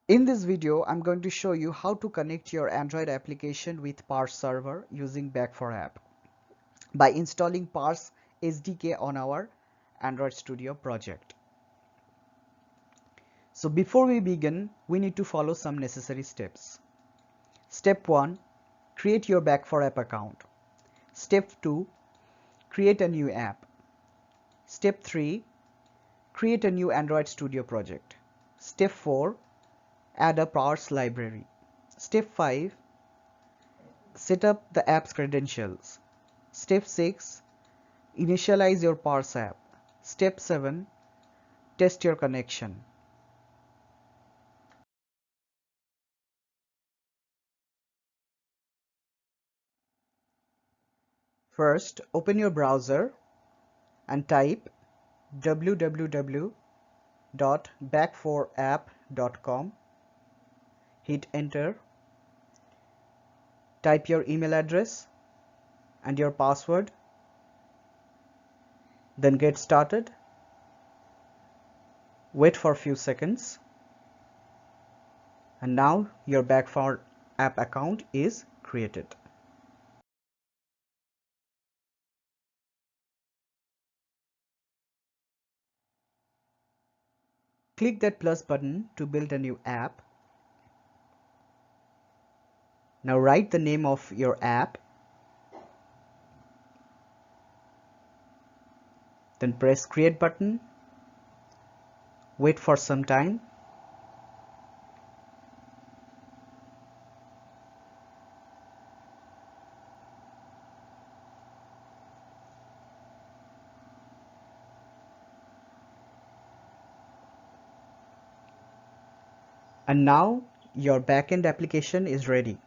In this video, I'm going to show you how to connect your Android application with Parse server using Back4App by installing Parse SDK on our Android Studio project. So before we begin, we need to follow some necessary steps. Step 1. Create your Back4App account. Step 2. Create a new app. Step 3. Create a new Android Studio project. Step 4. Add a Parse library. Step 5. Set up the app's credentials. Step 6. Initialize your Parse app. Step 7. Test your connection. First, open your browser and type www.back4app.com. Hit enter. Type your email address and your password. Then get started. Wait for a few seconds. And now your Back4App account is created. Click that plus button to build a new app. Now write the name of your app. Then press create button. Wait for some time. And now your backend application is ready.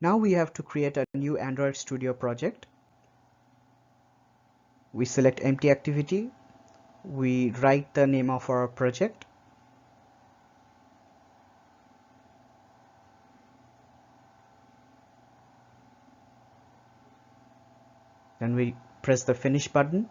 Now we have to create a new Android Studio project. We select empty activity. We write the name of our project. Then we press the finish button.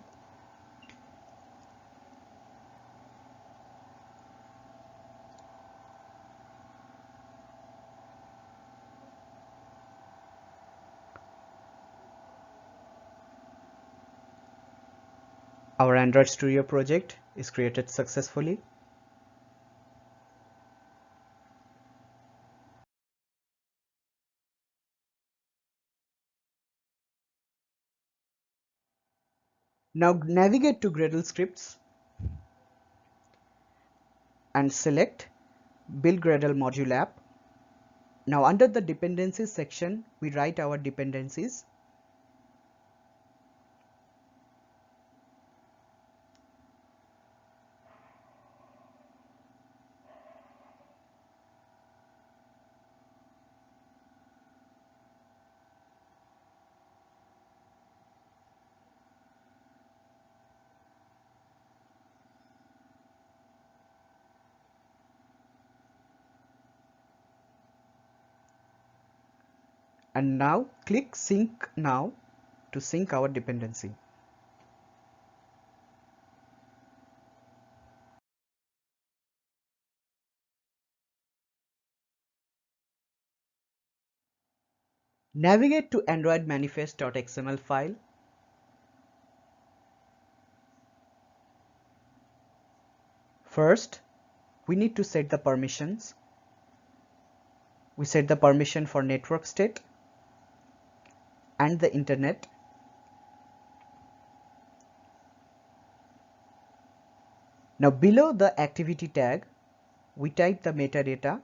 Our Android Studio project is created successfully. Now navigate to Gradle scripts and select Build Gradle Module App. Now under the dependencies section, we write our dependencies. And now click Sync Now to sync our dependency. Navigate to Android manifest.xml file. First, we need to set the permissions. We set the permission for network state and the internet. Now below the activity tag, we type the metadata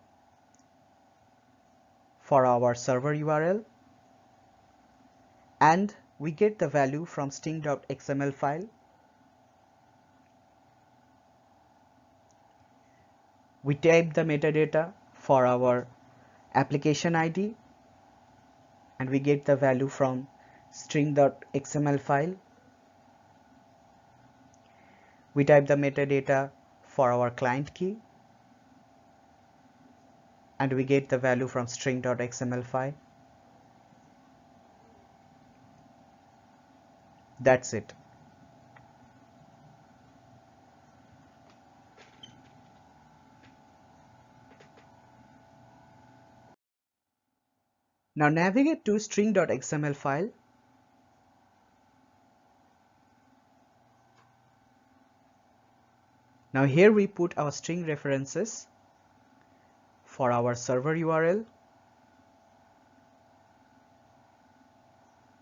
for our server URL and we get the value from string.xml file. We type the metadata for our application ID and we get the value from string.xml file. We type the metadata for our client key and we get the value from string.xml file. That's it. Now navigate to string.xml file. Now here we put our string references for our server URL,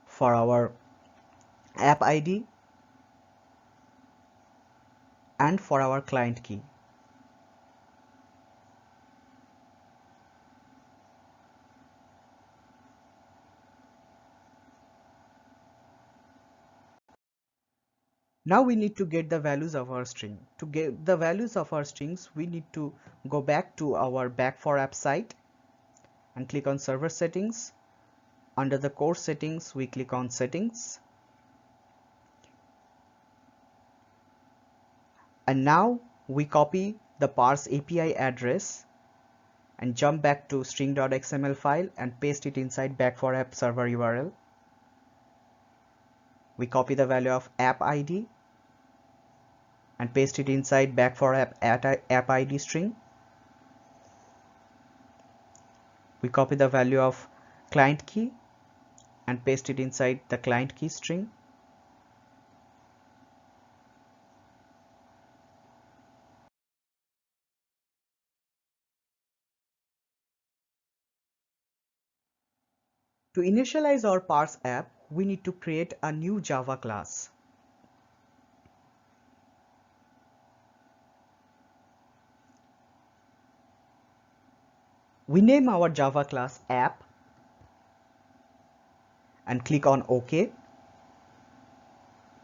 for our app ID, and for our client key. Now we need to get the values of our string. To get the values of our strings, we need to go back to our Back4App site and click on server settings. Under the core settings, we click on settings. And now we copy the Parse API address and jump back to string.xml file and paste it inside Back4App server URL. We copy the value of app ID and paste it inside Back4App app ID string. We copy the value of client key and paste it inside the client key string. To initialize our Parse app, we need to create a new Java class. We name our Java class app and click on OK.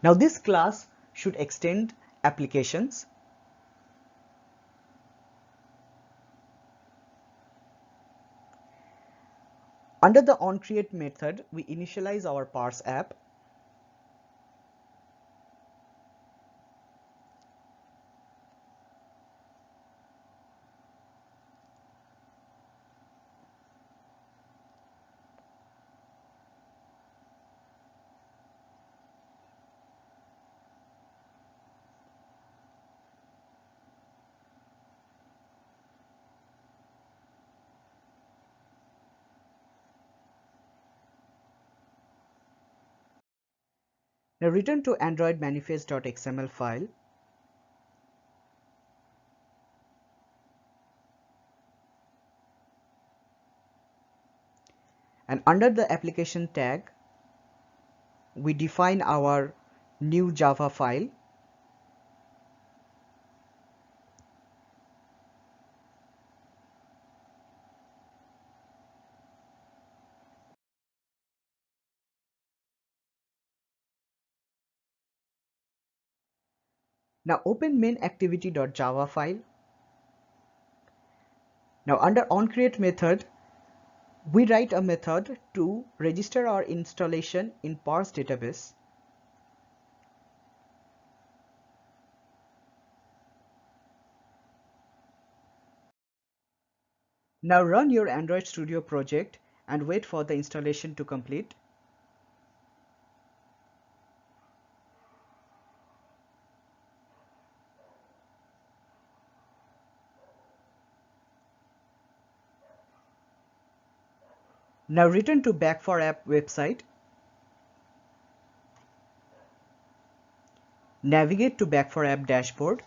Now this class should extend applications. Under the onCreate method, we initialize our Parse app. Now return to Android manifest.xml file. And under the application tag, we define our new Java file. Now open main activity.java file. Now under onCreate method, we write a method to register our installation in Parse database. Now run your Android Studio project and wait for the installation to complete. Now return to Back4App website. Navigate to Back4App dashboard.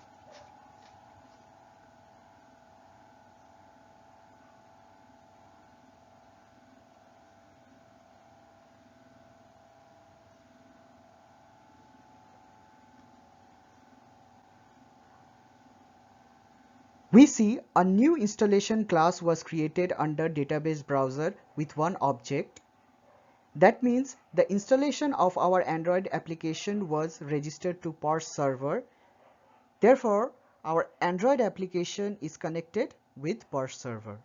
We see a new installation class was created under database browser with one object. That means the installation of our Android application was registered to Parse server. Therefore, our Android application is connected with Parse server.